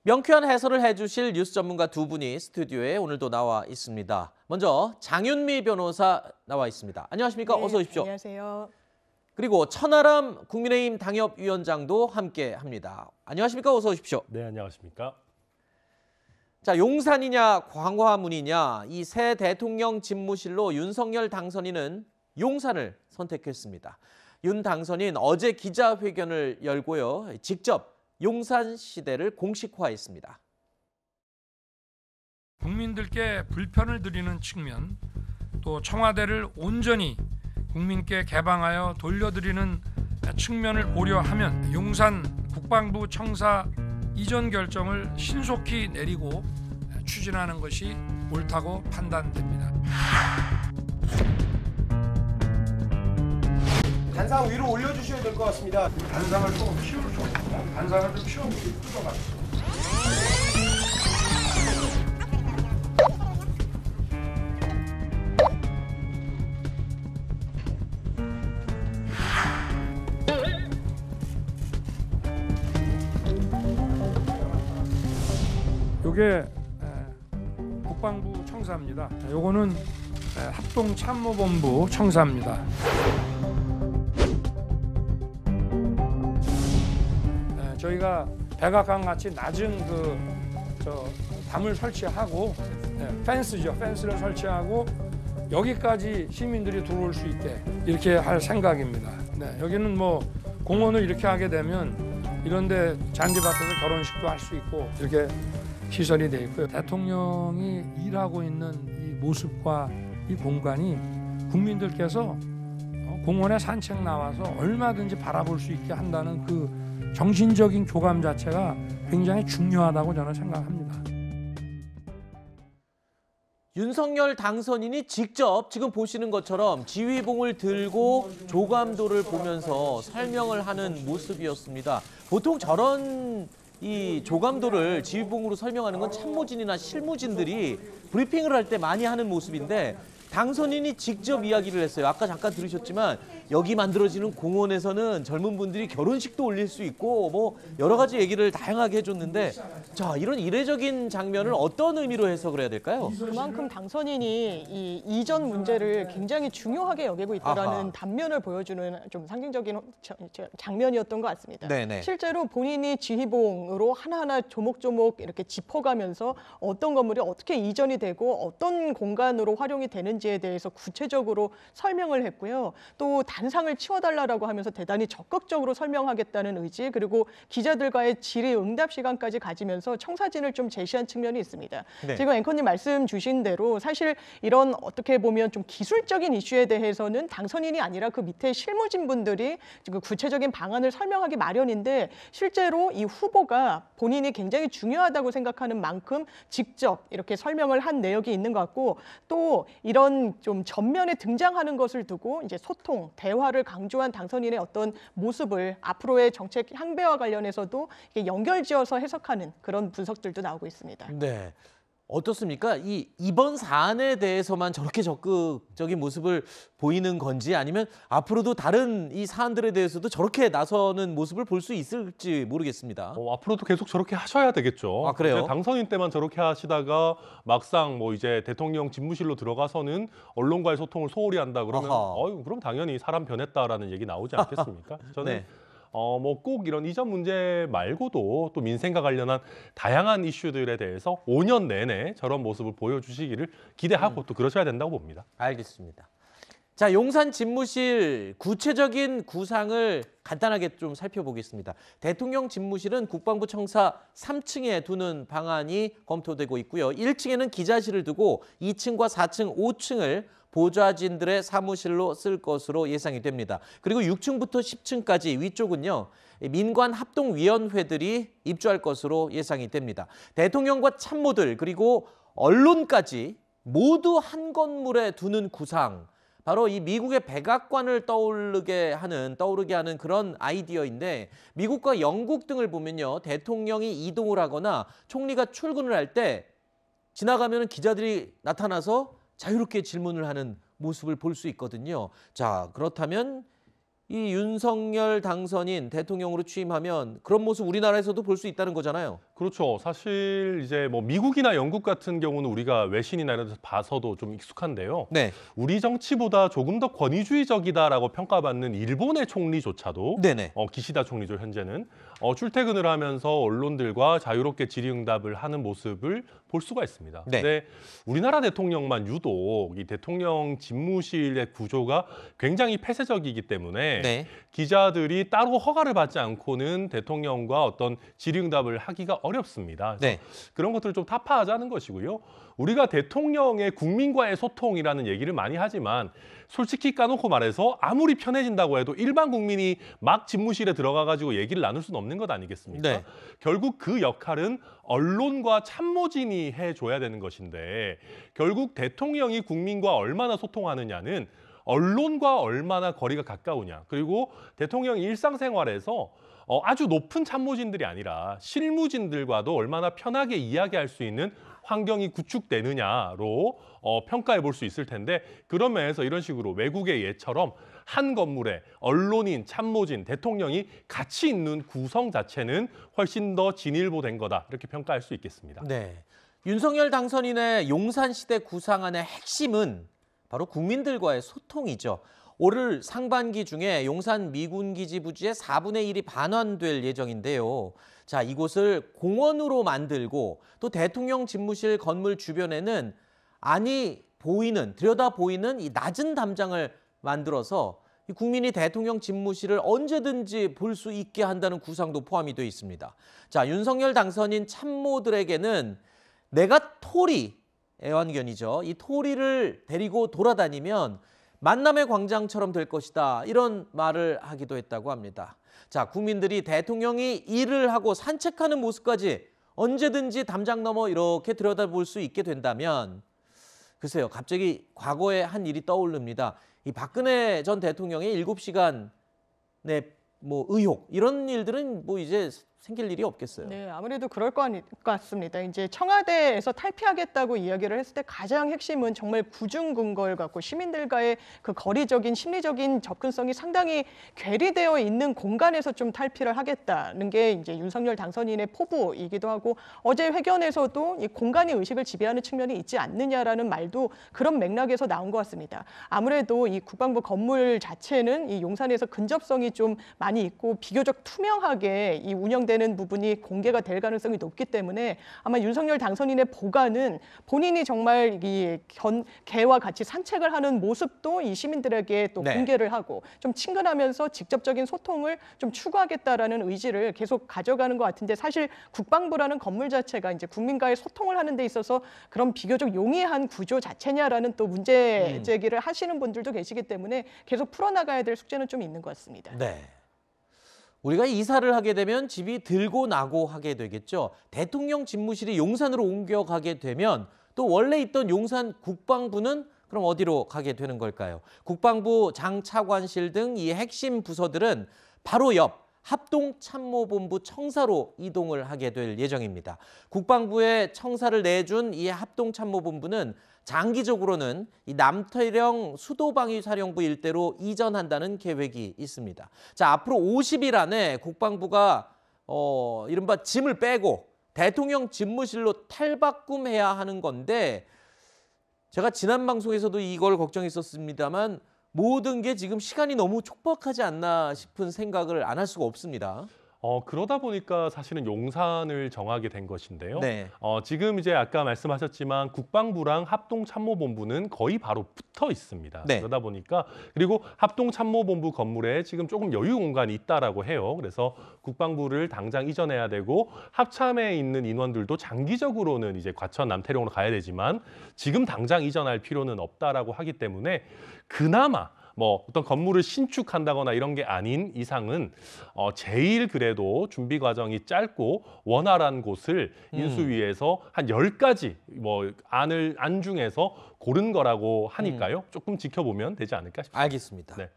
명쾌한 해설을 해주실 뉴스 전문가 두 분이 스튜디오에 오늘도 나와 있습니다. 먼저 장윤미 변호사 나와 있습니다. 안녕하십니까? 네, 어서 오십시오. 안녕하세요. 그리고 천하람 국민의힘 당협위원장도 함께합니다. 안녕하십니까? 어서 오십시오. 네, 안녕하십니까? 자, 용산이냐 광화문이냐 이 새 대통령 집무실로 윤석열 당선인은 용산을 선택했습니다. 윤 당선인 어제 기자회견을 열고요. 직접 용산 시대를 공식화했습니다. 국민들께 불편을 드리는 측면, 또 청와대를 온전히 국민께 개방하여 돌려드리는 측면을 고려하면 용산 국방부 청사 이전 결정을 신속히 내리고 추진하는 것이 옳다고 판단됩니다. 단상 위로 올려주셔야 될 것 같습니다. 단상을 조금 치울 수 없나? 단상을 좀 치우고 뜯어가지고. 요게 국방부 청사입니다. 요거는 합동참모본부 청사입니다. 저희가 백악관 같이 낮은 담을 설치하고 펜스를 설치하고 여기까지 시민들이 들어올 수 있게 이렇게 할 생각입니다. 여기는 뭐 공원을 이렇게 하게 되면 이런데 잔디밭에서 결혼식도 할 수 있고 이렇게 시설이 돼 있고요. 대통령이 일하고 있는 이 모습과 이 공간이 국민들께서 공원에 산책 나와서 얼마든지 바라볼 수 있게 한다는 그 정신적인 교감 자체가 굉장히 중요하다고 저는 생각합니다. 윤석열 당선인이 직접 지금 보시는 것처럼 지휘봉을 들고 조감도를 보면서 설명을 하는 모습이었습니다. 보통 저런 이 조감도를 지휘봉으로 설명하는 건 참모진이나 실무진들이 브리핑을 할 때 많이 하는 모습인데 당선인이 직접 이야기를 했어요. 아까 잠깐 들으셨지만 여기 만들어지는 공원에서는 젊은 분들이 결혼식도 올릴 수 있고 뭐 여러 가지 얘기를 다양하게 해줬는데 자, 이런 이례적인 장면을 어떤 의미로 해석을 해야 될까요? 그만큼 당선인이 이 이전 문제를 굉장히 중요하게 여기고 있다는 아하. 단면을 보여주는 좀 상징적인 장면이었던 것 같습니다. 네네. 실제로 본인이 지휘봉으로 하나하나 조목조목 이렇게 짚어가면서 어떤 건물이 어떻게 이전이 되고 어떤 공간으로 활용이 되는지에 대해서 구체적으로 설명을 했고요. 또 단상을 치워달라고 하면서 대단히 적극적으로 설명하겠다는 의지, 그리고 기자들과의 질의응답 시간까지 가지면서 청사진을 좀 제시한 측면이 있습니다. 네. 지금 앵커님 말씀 주신 대로 사실 이런 어떻게 보면 좀 기술적인 이슈에 대해서는 당선인이 아니라 그 밑에 실무진 분들이 지금 구체적인 방안을 설명하기 마련인데 실제로 이 후보가 본인이 굉장히 중요하다고 생각하는 만큼 직접 이렇게 설명을 한 내역이 있는 것 같고, 또 이런 좀 전면에 등장하는 것을 두고 이제 소통, 대화를 강조한 당선인의 어떤 모습을 앞으로의 정책 향배와 관련해서도 이게 연결지어서 해석하는 그런 분석들도 나오고 있습니다. 네. 어떻습니까? 이번 사안에 대해서만 저렇게 적극적인 모습을 보이는 건지 아니면 앞으로도 다른 이 사안들에 대해서도 저렇게 나서는 모습을 볼 수 있을지 모르겠습니다. 앞으로도 계속 저렇게 하셔야 되겠죠. 아, 그래요? 이제 당선인 때만 저렇게 하시다가 막상 뭐 이제 대통령 집무실로 들어가서는 언론과의 소통을 소홀히 한다 그러면 그럼 당연히 사람 변했다라는 얘기 나오지 않겠습니까? 저는 네. 뭐 꼭 이런 이전 문제 말고도 또 민생과 관련한 다양한 이슈들에 대해서 5년 내내 저런 모습을 보여주시기를 기대하고 또 그러셔야 된다고 봅니다. 알겠습니다. 자, 용산 집무실 구체적인 구상을 간단하게 좀 살펴보겠습니다. 대통령 집무실은 국방부 청사 3층에 두는 방안이 검토되고 있고요. 1층에는 기자실을 두고 2층과 4층, 5층을 보좌진들의 사무실로 쓸 것으로 예상이 됩니다. 그리고 6층부터 10층까지 위쪽은요, 민관 합동위원회들이 입주할 것으로 예상이 됩니다. 대통령과 참모들 그리고 언론까지 모두 한 건물에 두는 구상, 바로 이 미국의 백악관을 떠오르게 하는 그런 아이디어인데, 미국과 영국 등을 보면요, 대통령이 이동을 하거나 총리가 출근을 할 때 지나가면 기자들이 나타나서 자유롭게 질문을 하는 모습을 볼 수 있거든요. 자, 그렇다면 이 윤석열 당선인 대통령으로 취임하면 그런 모습 우리나라에서도 볼 수 있다는 거잖아요. 그렇죠. 사실 이제 뭐 미국이나 영국 같은 경우는 우리가 외신이나 이런 데서 봐서도 좀 익숙한데요. 네. 우리 정치보다 조금 더 권위주의적이다라고 평가받는 일본의 총리조차도 네네. 기시다 총리죠, 현재는. 출퇴근을 하면서 언론들과 자유롭게 질의응답을 하는 모습을 볼 수가 있습니다. 네. 근데 우리나라 대통령만 유독 이 대통령 집무실의 구조가 굉장히 폐쇄적이기 때문에 네. 기자들이 따로 허가를 받지 않고는 대통령과 어떤 질의응답을 하기가 어렵습니다. 그래서 네. 그런 것들을 좀 타파하자는 것이고요. 우리가 대통령의 국민과의 소통이라는 얘기를 많이 하지만 솔직히 까놓고 말해서 아무리 편해진다고 해도 일반 국민이 막 집무실에 들어가가지고 얘기를 나눌 수는 없는 것 아니겠습니까? 네. 결국 그 역할은 언론과 참모진이 해줘야 되는 것인데 결국 대통령이 국민과 얼마나 소통하느냐는 언론과 얼마나 거리가 가까우냐, 그리고 대통령이 일상생활에서 아주 높은 참모진들이 아니라 실무진들과도 얼마나 편하게 이야기할 수 있는 환경이 구축되느냐로 평가해 볼 수 있을 텐데, 그런 면에서 이런 식으로 외국의 예처럼 한 건물에 언론인, 참모진, 대통령이 같이 있는 구성 자체는 훨씬 더 진일보된 거다, 이렇게 평가할 수 있겠습니다. 네. 윤석열 당선인의 용산시대 구상안의 핵심은 바로 국민들과의 소통이죠. 올 상반기 중에 용산 미군기지 부지의 4분의 1이 반환될 예정인데요. 자, 이곳을 공원으로 만들고 또 대통령 집무실 건물 주변에는 들여다 보이는 이 낮은 담장을 만들어서 국민이 대통령 집무실을 언제든지 볼 수 있게 한다는 구상도 포함이 되어 있습니다. 자, 윤석열 당선인 참모들에게는 내가 토리, 애완견이죠. 이 토리를 데리고 돌아다니면 만남의 광장처럼 될 것이다, 이런 말을 하기도 했다고 합니다. 자, 국민들이 대통령이 일을 하고 산책하는 모습까지 언제든지 담장 너머 이렇게 들여다볼 수 있게 된다면, 글쎄요, 갑자기 과거의 한 일이 떠오릅니다. 이 박근혜 전 대통령의 7시간 의혹, 이런 일들은 이제 생길 일이 없겠어요. 네, 아무래도 그럴 것 같습니다. 이제 청와대에서 탈피하겠다고 이야기를 했을 때 가장 핵심은 정말 구중 근거를 갖고 시민들과의 그 거리적인 심리적인 접근성이 상당히 괴리되어 있는 공간에서 좀 탈피를 하겠다는 게 이제 윤석열 당선인의 포부이기도 하고, 어제 회견에서도 이 공간이 의식을 지배하는 측면이 있지 않느냐라는 말도 그런 맥락에서 나온 것 같습니다. 아무래도 이 국방부 건물 자체는 이 용산에서 근접성이 좀 많이 있고 비교적 투명하게 이 운영되는 부분이 공개가 될 가능성이 높기 때문에 아마 윤석열 당선인의 보관은 본인이 정말 이 개와 같이 산책을 하는 모습도 이 시민들에게 또 네. 공개를 하고 좀 친근하면서 직접적인 소통을 좀 추구하겠다라는 의지를 계속 가져가는 것 같은데, 사실 국방부라는 건물 자체가 이제 국민과의 소통을 하는 데 있어서 그런 비교적 용이한 구조 자체냐라는 또 문제 제기를 하시는 분들도 계시기 때문에 계속 풀어나가야 될 숙제는 좀 있는 것 같습니다. 네. 우리가 이사를 하게 되면 집이 들고 나고 하게 되겠죠. 대통령 집무실이 용산으로 옮겨가게 되면 또 원래 있던 용산 국방부는 그럼 어디로 가게 되는 걸까요? 국방부 장차관실 등 이 핵심 부서들은 바로 옆 합동참모본부 청사로 이동을 하게 될 예정입니다. 국방부에 청사를 내준 이 합동참모본부는 장기적으로는 이 남태령 수도방위사령부 일대로 이전한다는 계획이 있습니다. 자, 앞으로 50일 안에 국방부가 이른바 짐을 빼고 대통령 집무실로 탈바꿈해야 하는 건데, 제가 지난 방송에서도 이걸 걱정했었습니다만 모든 게 지금 시간이 너무 촉박하지 않나 싶은 생각을 안 할 수가 없습니다. 그러다 보니까 사실은 용산을 정하게 된 것인데요. 네. 지금 이제 아까 말씀하셨지만 국방부랑 합동참모본부는 거의 바로 붙어 있습니다. 네. 그러다 보니까, 그리고 합동참모본부 건물에 지금 조금 여유 공간이 있다라고 해요. 그래서 국방부를 당장 이전해야 되고 합참에 있는 인원들도 장기적으로는 이제 과천 남태령으로 가야 되지만 지금 당장 이전할 필요는 없다라고 하기 때문에 그나마 어떤 건물을 신축한다거나 이런 게 아닌 이상은 제일 그래도 준비 과정이 짧고 원활한 곳을 인수위에서 한 10가지 안 중에서 고른 거라고 하니까요. 조금 지켜보면 되지 않을까 싶습니다. 알겠습니다. 네.